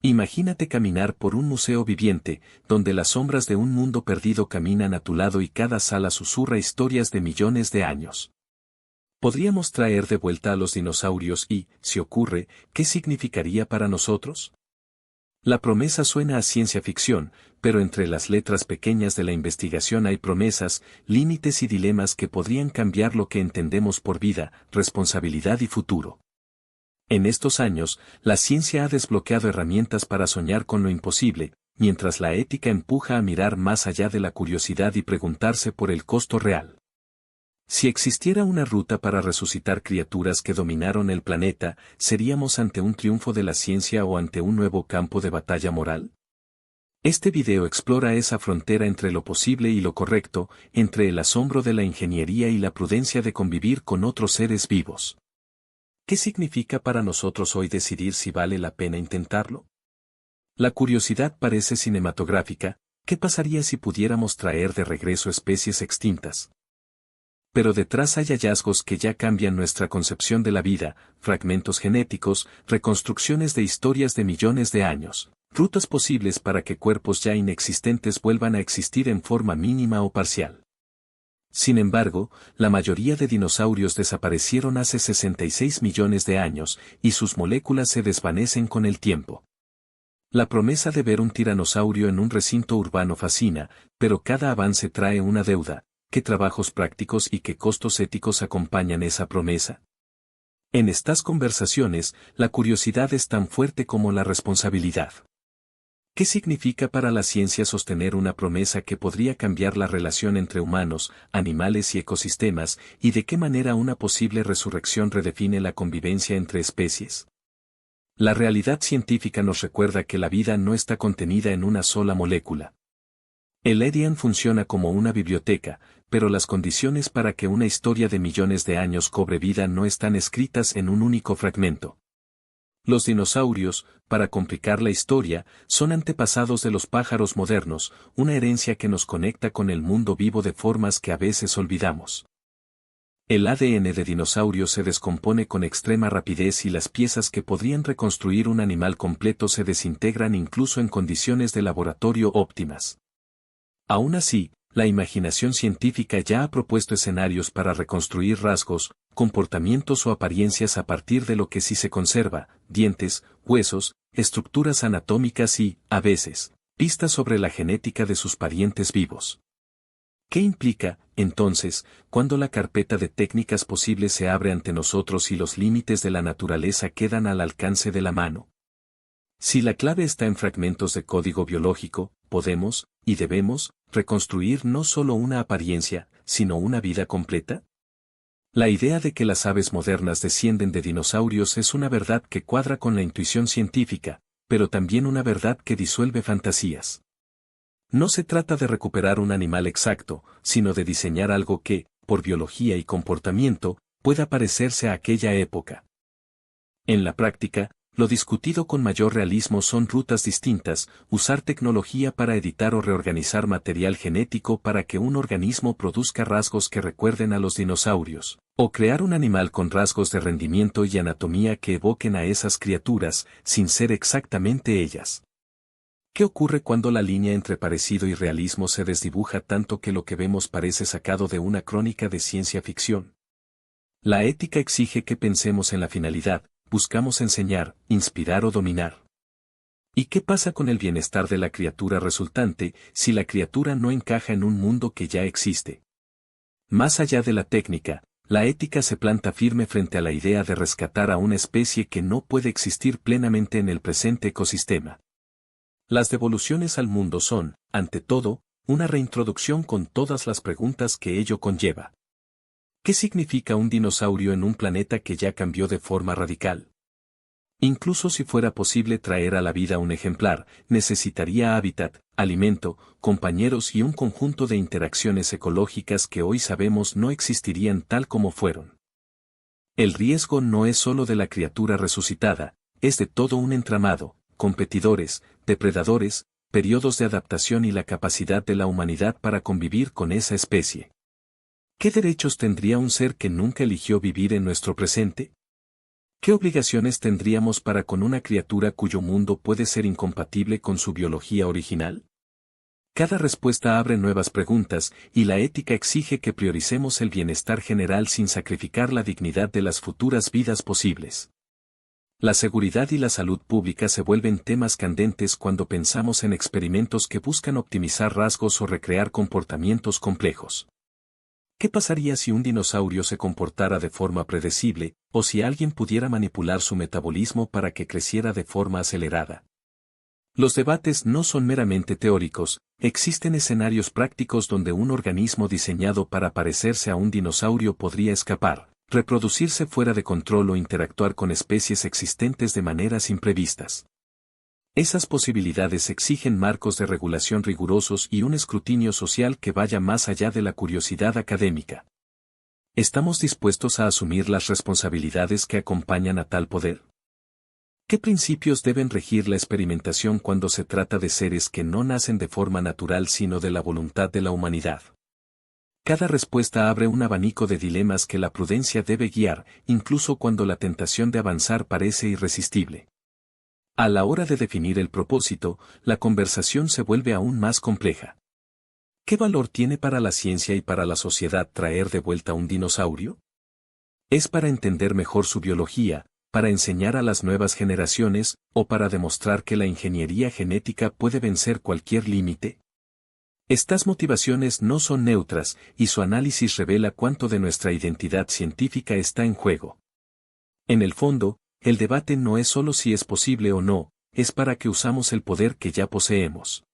Imagínate caminar por un museo viviente, donde las sombras de un mundo perdido caminan a tu lado y cada sala susurra historias de millones de años. ¿Podríamos traer de vuelta a los dinosaurios y, si ocurre, qué significaría para nosotros? La promesa suena a ciencia ficción, pero entre las letras pequeñas de la investigación hay promesas, límites y dilemas que podrían cambiar lo que entendemos por vida, responsabilidad y futuro. En estos años, la ciencia ha desbloqueado herramientas para soñar con lo imposible, mientras la ética empuja a mirar más allá de la curiosidad y preguntarse por el costo real. Si existiera una ruta para resucitar criaturas que dominaron el planeta, ¿seríamos ante un triunfo de la ciencia o ante un nuevo campo de batalla moral? Este video explora esa frontera entre lo posible y lo correcto, entre el asombro de la ingeniería y la prudencia de convivir con otros seres vivos. ¿Qué significa para nosotros hoy decidir si vale la pena intentarlo? La curiosidad parece cinematográfica. ¿Qué pasaría si pudiéramos traer de regreso especies extintas? Pero detrás hay hallazgos que ya cambian nuestra concepción de la vida, fragmentos genéticos, reconstrucciones de historias de millones de años, rutas posibles para que cuerpos ya inexistentes vuelvan a existir en forma mínima o parcial. Sin embargo, la mayoría de dinosaurios desaparecieron hace 66 millones de años, y sus moléculas se desvanecen con el tiempo. La promesa de ver un tiranosaurio en un recinto urbano fascina, pero cada avance trae una deuda. ¿Qué trabajos prácticos y qué costos éticos acompañan esa promesa? En estas conversaciones, la curiosidad es tan fuerte como la responsabilidad. ¿Qué significa para la ciencia sostener una promesa que podría cambiar la relación entre humanos, animales y ecosistemas, y de qué manera una posible resurrección redefine la convivencia entre especies? La realidad científica nos recuerda que la vida no está contenida en una sola molécula. El ADN funciona como una biblioteca, pero las condiciones para que una historia de millones de años cobre vida no están escritas en un único fragmento. Los dinosaurios, para complicar la historia, son antepasados de los pájaros modernos, una herencia que nos conecta con el mundo vivo de formas que a veces olvidamos. El ADN de dinosaurios se descompone con extrema rapidez y las piezas que podrían reconstruir un animal completo se desintegran incluso en condiciones de laboratorio óptimas. Aún así, la imaginación científica ya ha propuesto escenarios para reconstruir rasgos, comportamientos o apariencias a partir de lo que sí se conserva, dientes, huesos, estructuras anatómicas y, a veces, pistas sobre la genética de sus parientes vivos. ¿Qué implica, entonces, cuando la carpeta de técnicas posibles se abre ante nosotros y los límites de la naturaleza quedan al alcance de la mano? Si la clave está en fragmentos de código biológico, podemos, y debemos, reconstruir no solo una apariencia, sino una vida completa. La idea de que las aves modernas descienden de dinosaurios es una verdad que cuadra con la intuición científica, pero también una verdad que disuelve fantasías. No se trata de recuperar un animal exacto, sino de diseñar algo que, por biología y comportamiento, pueda parecerse a aquella época. En la práctica, lo discutido con mayor realismo son rutas distintas, usar tecnología para editar o reorganizar material genético para que un organismo produzca rasgos que recuerden a los dinosaurios, o crear un animal con rasgos de rendimiento y anatomía que evoquen a esas criaturas, sin ser exactamente ellas. ¿Qué ocurre cuando la línea entre parecido y realismo se desdibuja tanto que lo que vemos parece sacado de una crónica de ciencia ficción? La ética exige que pensemos en la finalidad. Buscamos enseñar, inspirar o dominar. ¿Y qué pasa con el bienestar de la criatura resultante si la criatura no encaja en un mundo que ya existe? Más allá de la técnica, la ética se planta firme frente a la idea de rescatar a una especie que no puede existir plenamente en el presente ecosistema. Las devoluciones al mundo son, ante todo, una reintroducción con todas las preguntas que ello conlleva. ¿Qué significa un dinosaurio en un planeta que ya cambió de forma radical? Incluso si fuera posible traer a la vida un ejemplar, necesitaría hábitat, alimento, compañeros y un conjunto de interacciones ecológicas que hoy sabemos no existirían tal como fueron. El riesgo no es solo de la criatura resucitada, es de todo un entramado, competidores, depredadores, periodos de adaptación y la capacidad de la humanidad para convivir con esa especie. ¿Qué derechos tendría un ser que nunca eligió vivir en nuestro presente? ¿Qué obligaciones tendríamos para con una criatura cuyo mundo puede ser incompatible con su biología original? Cada respuesta abre nuevas preguntas, y la ética exige que prioricemos el bienestar general sin sacrificar la dignidad de las futuras vidas posibles. La seguridad y la salud pública se vuelven temas candentes cuando pensamos en experimentos que buscan optimizar rasgos o recrear comportamientos complejos. ¿Qué pasaría si un dinosaurio se comportara de forma predecible, o si alguien pudiera manipular su metabolismo para que creciera de forma acelerada? Los debates no son meramente teóricos, existen escenarios prácticos donde un organismo diseñado para parecerse a un dinosaurio podría escapar, reproducirse fuera de control o interactuar con especies existentes de maneras imprevistas. Esas posibilidades exigen marcos de regulación rigurosos y un escrutinio social que vaya más allá de la curiosidad académica. ¿Estamos dispuestos a asumir las responsabilidades que acompañan a tal poder? ¿Qué principios deben regir la experimentación cuando se trata de seres que no nacen de forma natural sino de la voluntad de la humanidad? Cada respuesta abre un abanico de dilemas que la prudencia debe guiar, incluso cuando la tentación de avanzar parece irresistible. A la hora de definir el propósito, la conversación se vuelve aún más compleja. ¿Qué valor tiene para la ciencia y para la sociedad traer de vuelta un dinosaurio? ¿Es para entender mejor su biología, para enseñar a las nuevas generaciones, o para demostrar que la ingeniería genética puede vencer cualquier límite? Estas motivaciones no son neutras, y su análisis revela cuánto de nuestra identidad científica está en juego. En el fondo, el debate no es solo si es posible o no, es para qué usamos el poder que ya poseemos.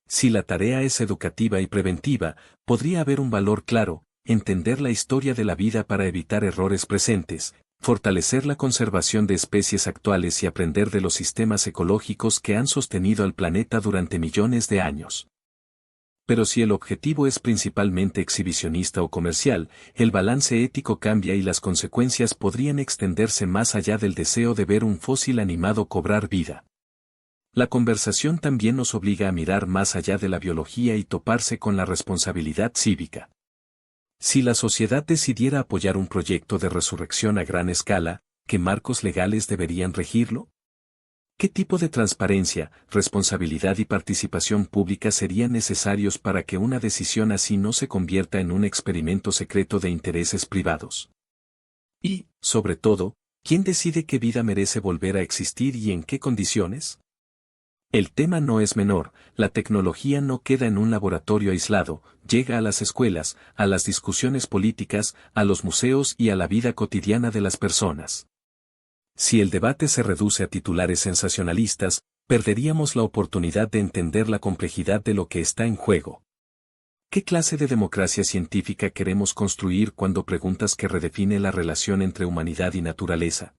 Si la tarea es educativa y preventiva, podría haber un valor claro, entender la historia de la vida para evitar errores presentes, fortalecer la conservación de especies actuales y aprender de los sistemas ecológicos que han sostenido al planeta durante millones de años. Pero si el objetivo es principalmente exhibicionista o comercial, el balance ético cambia y las consecuencias podrían extenderse más allá del deseo de ver un fósil animado cobrar vida. La conversación también nos obliga a mirar más allá de la biología y toparse con la responsabilidad cívica. Si la sociedad decidiera apoyar un proyecto de resurrección a gran escala, ¿qué marcos legales deberían regirlo? ¿Qué tipo de transparencia, responsabilidad y participación pública serían necesarios para que una decisión así no se convierta en un experimento secreto de intereses privados? Y, sobre todo, ¿quién decide qué vida merece volver a existir y en qué condiciones? El tema no es menor, la tecnología no queda en un laboratorio aislado, llega a las escuelas, a las discusiones políticas, a los museos y a la vida cotidiana de las personas. Si el debate se reduce a titulares sensacionalistas, perderíamos la oportunidad de entender la complejidad de lo que está en juego. ¿Qué clase de democracia científica queremos construir cuando preguntas que redefine la relación entre humanidad y naturaleza?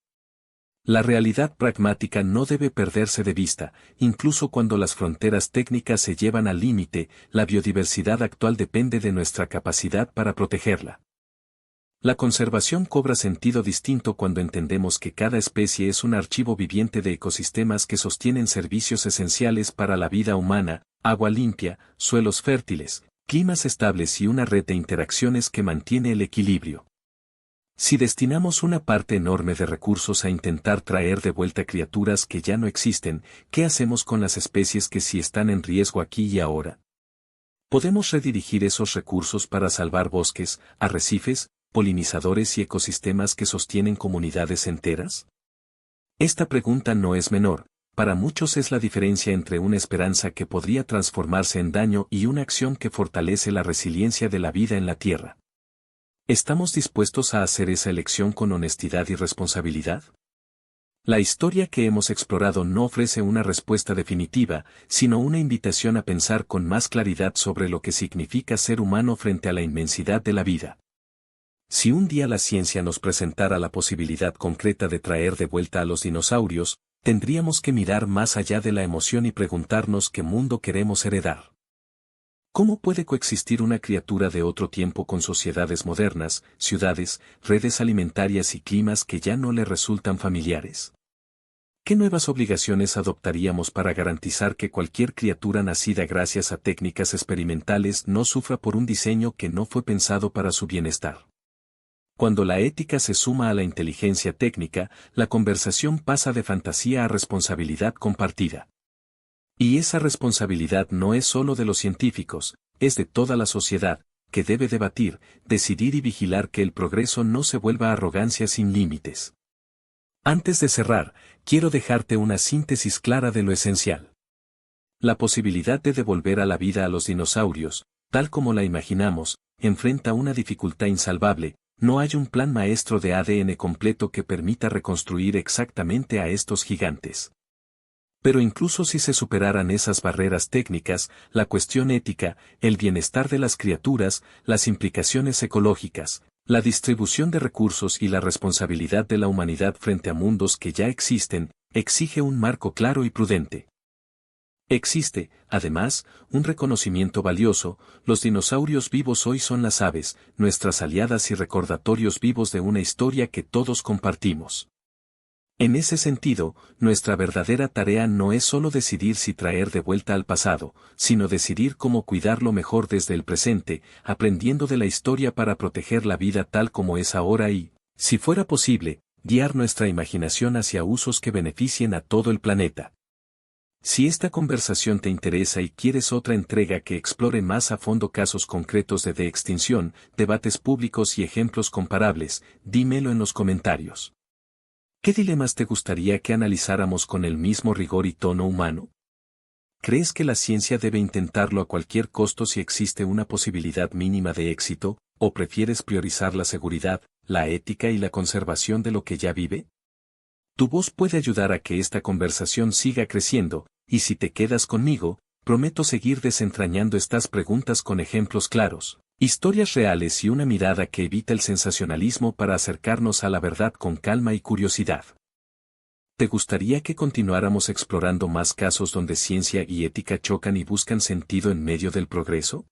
La realidad pragmática no debe perderse de vista, incluso cuando las fronteras técnicas se llevan al límite, la biodiversidad actual depende de nuestra capacidad para protegerla. La conservación cobra sentido distinto cuando entendemos que cada especie es un archivo viviente de ecosistemas que sostienen servicios esenciales para la vida humana, agua limpia, suelos fértiles, climas estables y una red de interacciones que mantiene el equilibrio. Si destinamos una parte enorme de recursos a intentar traer de vuelta criaturas que ya no existen, ¿qué hacemos con las especies que sí están en riesgo aquí y ahora? ¿Podemos redirigir esos recursos para salvar bosques, arrecifes, polinizadores y ecosistemas que sostienen comunidades enteras? Esta pregunta no es menor, para muchos es la diferencia entre una esperanza que podría transformarse en daño y una acción que fortalece la resiliencia de la vida en la Tierra. ¿Estamos dispuestos a hacer esa elección con honestidad y responsabilidad? La historia que hemos explorado no ofrece una respuesta definitiva, sino una invitación a pensar con más claridad sobre lo que significa ser humano frente a la inmensidad de la vida. Si un día la ciencia nos presentara la posibilidad concreta de traer de vuelta a los dinosaurios, tendríamos que mirar más allá de la emoción y preguntarnos qué mundo queremos heredar. ¿Cómo puede coexistir una criatura de otro tiempo con sociedades modernas, ciudades, redes alimentarias y climas que ya no le resultan familiares? ¿Qué nuevas obligaciones adoptaríamos para garantizar que cualquier criatura nacida gracias a técnicas experimentales no sufra por un diseño que no fue pensado para su bienestar? Cuando la ética se suma a la inteligencia técnica, la conversación pasa de fantasía a responsabilidad compartida. Y esa responsabilidad no es solo de los científicos, es de toda la sociedad, que debe debatir, decidir y vigilar que el progreso no se vuelva arrogancia sin límites. Antes de cerrar, quiero dejarte una síntesis clara de lo esencial. La posibilidad de devolver a la vida a los dinosaurios, tal como la imaginamos, enfrenta una dificultad insalvable. No hay un plan maestro de ADN completo que permita reconstruir exactamente a estos gigantes. Pero incluso si se superaran esas barreras técnicas, la cuestión ética, el bienestar de las criaturas, las implicaciones ecológicas, la distribución de recursos y la responsabilidad de la humanidad frente a mundos que ya existen, exige un marco claro y prudente. Existe, además, un reconocimiento valioso: los dinosaurios vivos hoy son las aves, nuestras aliadas y recordatorios vivos de una historia que todos compartimos. En ese sentido, nuestra verdadera tarea no es solo decidir si traer de vuelta al pasado, sino decidir cómo cuidarlo mejor desde el presente, aprendiendo de la historia para proteger la vida tal como es ahora y, si fuera posible, guiar nuestra imaginación hacia usos que beneficien a todo el planeta. Si esta conversación te interesa y quieres otra entrega que explore más a fondo casos concretos de extinción, debates públicos y ejemplos comparables, dímelo en los comentarios. ¿Qué dilemas te gustaría que analizáramos con el mismo rigor y tono humano? ¿Crees que la ciencia debe intentarlo a cualquier costo si existe una posibilidad mínima de éxito, o prefieres priorizar la seguridad, la ética y la conservación de lo que ya vive? Tu voz puede ayudar a que esta conversación siga creciendo, y si te quedas conmigo, prometo seguir desentrañando estas preguntas con ejemplos claros, historias reales y una mirada que evita el sensacionalismo para acercarnos a la verdad con calma y curiosidad. ¿Te gustaría que continuáramos explorando más casos donde ciencia y ética chocan y buscan sentido en medio del progreso?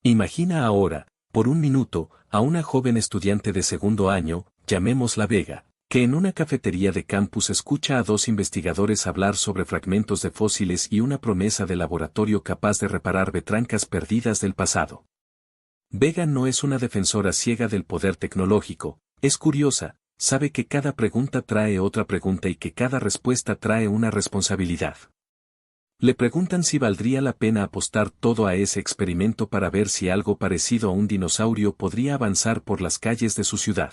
Imagina ahora, por un minuto, a una joven estudiante de segundo año, llamémosla Vega, que en una cafetería de campus escucha a dos investigadores hablar sobre fragmentos de fósiles y una promesa de laboratorio capaz de reparar vetrancas perdidas del pasado. Vega no es una defensora ciega del poder tecnológico, es curiosa, sabe que cada pregunta trae otra pregunta y que cada respuesta trae una responsabilidad. Le preguntan si valdría la pena apostar todo a ese experimento para ver si algo parecido a un dinosaurio podría avanzar por las calles de su ciudad.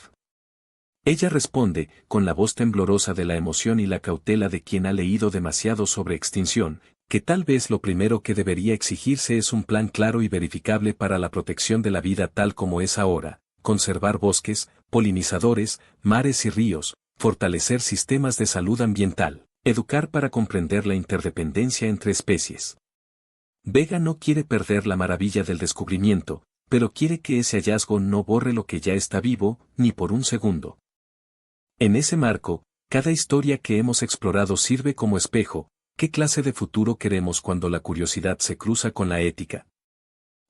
Ella responde, con la voz temblorosa de la emoción y la cautela de quien ha leído demasiado sobre extinción, que tal vez lo primero que debería exigirse es un plan claro y verificable para la protección de la vida tal como es ahora, conservar bosques, polinizadores, mares y ríos, fortalecer sistemas de salud ambiental, educar para comprender la interdependencia entre especies. Vega no quiere perder la maravilla del descubrimiento, pero quiere que ese hallazgo no borre lo que ya está vivo, ni por un segundo. En ese marco, cada historia que hemos explorado sirve como espejo. ¿Qué clase de futuro queremos cuando la curiosidad se cruza con la ética?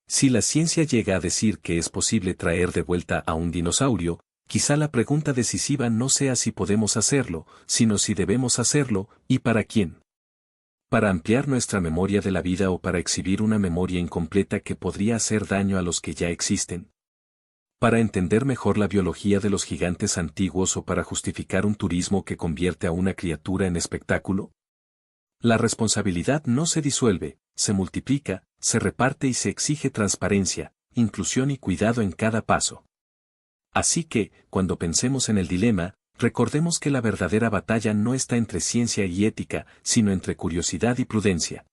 Si la ciencia llega a decir que es posible traer de vuelta a un dinosaurio, quizá la pregunta decisiva no sea si podemos hacerlo, sino si debemos hacerlo, y para quién. ¿Para ampliar nuestra memoria de la vida o para exhibir una memoria incompleta que podría hacer daño a los que ya existen? ¿Para entender mejor la biología de los gigantes antiguos o para justificar un turismo que convierte a una criatura en espectáculo? La responsabilidad no se disuelve, se multiplica, se reparte y se exige transparencia, inclusión y cuidado en cada paso. Así que, cuando pensemos en el dilema, recordemos que la verdadera batalla no está entre ciencia y ética, sino entre curiosidad y prudencia.